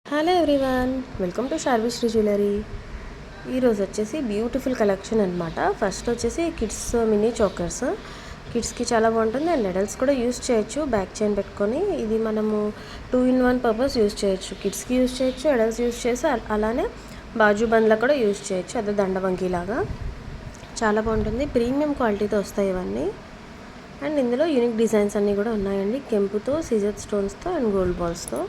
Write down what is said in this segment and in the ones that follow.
Hello everyone, welcome to Sharvishri jewellery. ఈరోజు వచ్చేసి beautiful collection అనమాట. ఫస్ట్ వచ్చేసి కిడ్స్ మినీ చోకర్స్. కిడ్స్కి చాలా బాగుంటుంది అండ్ అడల్ట్స్ కూడా యూస్ చేయొచ్చు. బ్యాక్ చైన్ పెట్టుకొని ఇది మనము 2-in-1 పర్పస్ యూస్ చేయొచ్చు. కిడ్స్కి యూస్ చేయొచ్చు, అడల్ట్స్ యూస్ చేసి అలానే బాజు బండ్లకు కూడా యూస్ చేయొచ్చు. అదే దండవంకి లాగా చాలా బాగుంటుంది. ప్రీమియం క్వాలిటీతో వస్తాయి ఇవన్నీ. అండ్ ఇందులో యూనిక్ డిజైన్స్ అన్నీ కూడా ఉన్నాయండి. కెంపుతో, సీజర్ స్టోన్స్తో అండ్ గోల్డ్ బాల్స్తో.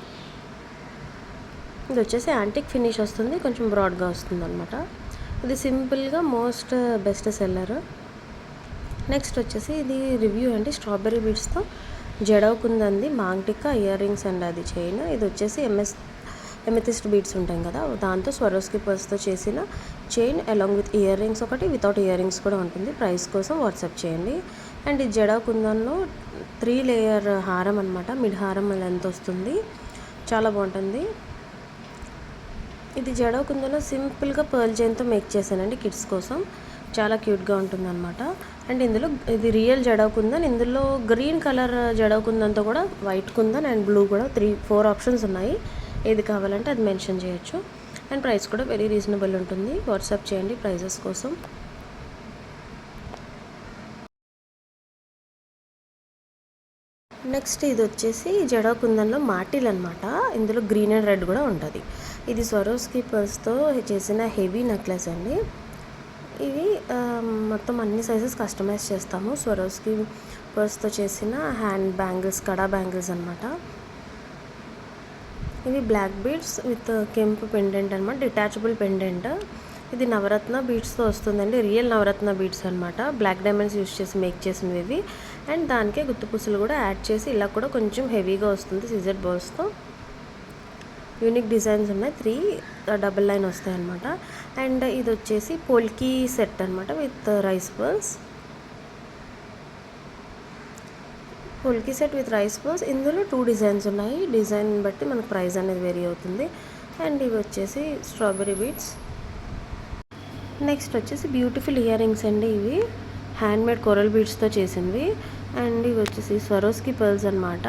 ఇది వచ్చేసి యాంటిక్ ఫినిష్ వస్తుంది, కొంచెం బ్రాడ్గా వస్తుంది అనమాట. ఇది సింపుల్గా మోస్ట్ బెస్ట్ సెల్లర్. నెక్స్ట్ వచ్చేసి ఇది రివ్యూ అండి. స్ట్రాబెర్రీ బీడ్స్తో జడవుకుందండి, మాంగ్టికా ఇయర్ రింగ్స్ అండ్ అది చైన్. ఇది వచ్చేసి ఎమెథిస్ట్ బీడ్స్ ఉంటాయి కదా, దాంతో స్వరోస్కి పర్స్తో చేసిన chain along with ear rings ఒకటి, వితౌట్ ఇయర్ రింగ్స్ కూడా ఉంటుంది. ప్రైస్ కోసం వాట్సాప్ చేయండి. అండ్ ఇది జడవుకుందంలో 3 లేయర్ హారం అనమాట. మిడ్ హారం లెంత్ వస్తుంది, చాలా బాగుంటుంది. ఇది జడవకుందలో సింపుల్గా పర్ల్ చైన్తో మేక్ చేశానండి కిడ్స్ కోసం. చాలా క్యూట్గా ఉంటుంది అనమాట. అండ్ ఇందులో ఇది రియల్ జడవకుందన్. ఇందులో గ్రీన్ కలర్ జడవకుందంతో కూడా వైట్ కుందన్ అండ్ బ్లూ కూడా 3-4 ఆప్షన్స్ ఉన్నాయి. ఏది కావాలంటే అది మెన్షన్ చేయొచ్చు. అండ్ ప్రైస్ కూడా వెరీ రీజనబుల్ ఉంటుంది. వాట్సాప్ చేయండి ప్రైజెస్ కోసం. నెక్స్ట్ ఇది వచ్చేసి జడవకుందన్లో మాటిల్ అనమాట. ఇందులో గ్రీన్ అండ్ రెడ్ కూడా ఉంటుంది. ఇది స్వరోస్కి పర్స్తో చేసిన హెవీ నెక్లెస్ అండి. ఇవి మొత్తం అన్ని సైజెస్ కస్టమైజ్ చేస్తాము. స్వరోస్కి పర్స్తో చేసిన హ్యాండ్ బ్యాంగిల్స్, కడా బ్యాంగిల్స్ అనమాట. ఇవి బ్లాక్ బీడ్స్ విత్ కెంపు పెండెంట్ అనమాట, డిటాచబుల్ పెండెంట్. ఇది నవరత్న బీడ్స్తో వస్తుందండి, రియల్ నవరత్న బీడ్స్ అనమాట. బ్లాక్ డైమండ్స్ యూస్ చేసి మేక్ చేసినవి ఇవి. అండ్ దానికే గుత్తుపూసలు కూడా యాడ్ చేసి ఇలా కూడా కొంచెం హెవీగా వస్తుంది సీజర్ బాల్స్తో. యూనిక్ డిజైన్స్ ఉన్నాయి, 3 డబుల్ లైన్ వస్తాయి అనమాట. అండ్ ఇది వచ్చేసి పోల్కీ సెట్ అనమాట with rice pearls. Polki set with rice pearls. ఇందులో 2 డిజైన్స్ ఉన్నాయి. డిజైన్ బట్టి మనకు ప్రైస్ అనేది వేరీ అవుతుంది. అండ్ ఇవి వచ్చేసి స్ట్రాబెర్రీ బీడ్స్. నెక్స్ట్ వచ్చేసి బ్యూటిఫుల్ ఇయర్ రింగ్స్ అండి. ఇవి హ్యాండ్మేడ్ కోరల్ బీడ్స్తో చేసినవి. అండ్ ఇవి వచ్చేసి స్వరోస్కి పర్ల్స్ అనమాట.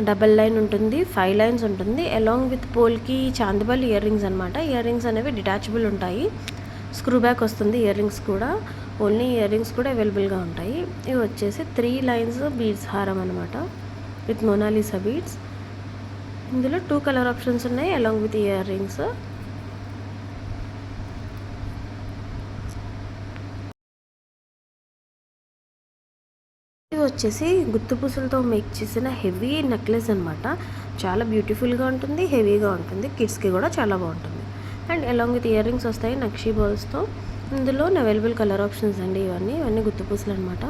డబల్ లైన్ ఉంటుంది, 5 లైన్స్ ఉంటుంది, అలాంగ్ విత్ పోల్కి చాందిబల్ ఇయర్ రింగ్స్ అనమాట. ఇయర్ రింగ్స్ అనేవి డిటాచబుల్ ఉంటాయి, స్క్రూ బ్యాక్ వస్తుంది. ఇయర్ రింగ్స్ కూడా ఓన్లీ ఇయర్ రింగ్స్ కూడా అవైలబుల్గా ఉంటాయి. ఇవి వచ్చేసి 3 లైన్స్ బీడ్స్ హారం అనమాట విత్ మొనాలిసా బీడ్స్. ఇందులో 2 కలర్ ఆప్షన్స్ ఉన్నాయి అలాంగ్ విత్ ఇయర్ రింగ్స్. ఇది వచ్చేసి గుత్తుపూసలతో మేక్ చేసిన హెవీ నెక్లెస్ అనమాట. చాలా బ్యూటిఫుల్గా ఉంటుంది, హెవీగా ఉంటుంది. కిడ్స్కి కూడా చాలా బాగుంటుంది. And along with earrings వస్తాయి నక్షీ బాల్స్తో. ఇందులో అవైలబుల్ కలర్ ఆప్షన్స్ అండి. ఇవన్నీ గుత్తుపూసలు అనమాట.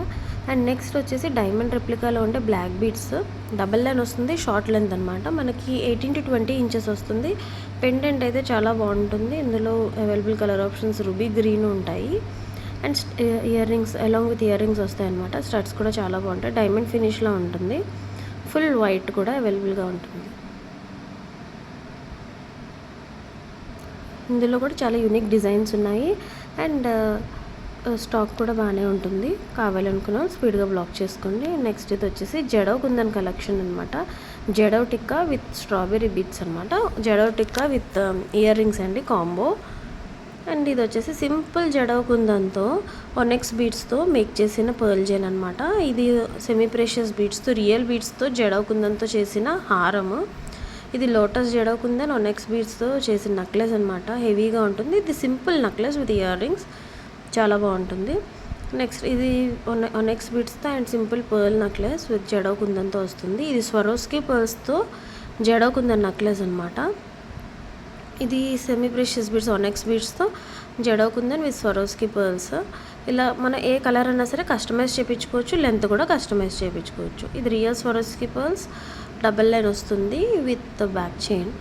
అండ్ నెక్స్ట్ వచ్చేసి డైమండ్ రెప్లికాలో ఉండే బ్లాక్ బీడ్స్. డబల్ లైన్ వస్తుంది, షార్ట్ లెంత్ అనమాట. మనకి 18 to 20 ఇంచెస్ వస్తుంది. పెండెంట్ అయితే చాలా బాగుంటుంది. ఇందులో available colour options ruby green ఉంటాయి. And earrings along with earrings వస్తాయి అనమాట. స్టడ్స్ కూడా చాలా బాగుంటాయి, డైమండ్ ఫినిష్లో ఉంటుంది. ఫుల్ వైట్ కూడా అవైలబుల్గా ఉంటుంది. ఇందులో కూడా చాలా యూనిక్ డిజైన్స్ ఉన్నాయి. అండ్ స్టాక్ కూడా బాగానే ఉంటుంది. కావాలనుకున్న స్పీడ్గా బ్లాక్ చేసుకోండి. నెక్స్ట్ ఇది వచ్చేసి జడవ్ కుందన్ కలెక్షన్ అనమాట. Jadau tikka with strawberry beads అనమాట. Jadau tikka with earrings అండి కాంబో. అండ్ ఇది వచ్చేసి సింపుల్ జడవ్ కుందన్తో ఒనెక్స్ బీడ్స్తో మేక్ చేసిన పర్ల్ చైన్ అనమాట. ఇది సెమీ ప్రెషియస్ బీడ్స్తో, రియల్ బీడ్స్తో జడవ్ కుందన్తో చేసిన హారము. ఇది లోటస్ జడవ్ కుందన్ ఒనెక్స్ బీడ్స్తో చేసిన నెక్లెస్ అనమాట. హెవీగా ఉంటుంది. ఇది simple necklace with earrings, చాలా బాగుంటుంది. నెక్స్ట్ ఇది ఒనెక్స్ బీడ్స్తో and simple pearl necklace with jadau కుందన్తో వస్తుంది. ఇది స్వరోస్కి పర్ల్స్తో జడవ్ కుందన్ నెక్లెస్ అనమాట. ఇది సెమీ ప్రెషియస్ బీడ్స్ ఒనెక్స్ బీడ్స్తో jadau kundan with Swarovski pearls. ఇలా మనం ఏ కలర్ అయినా సరే కస్టమైజ్ చేయించుకోవచ్చు, లెంత్ కూడా కస్టమైజ్ చేయించుకోవచ్చు. ఇది real Swarovski pearls, double line వస్తుంది విత్ బ్యాక్ చైన్.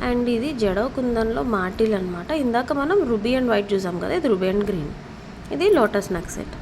అండ్ ఇది జడవ్ కుందన్లో మాటిల్ అనమాట. ఇందాక మనం రూబీ అండ్ వైట్ చూసాం కదా, ఇది రూబీ అండ్ గ్రీన్. ఇది లోటస్ నెక్ సెట్.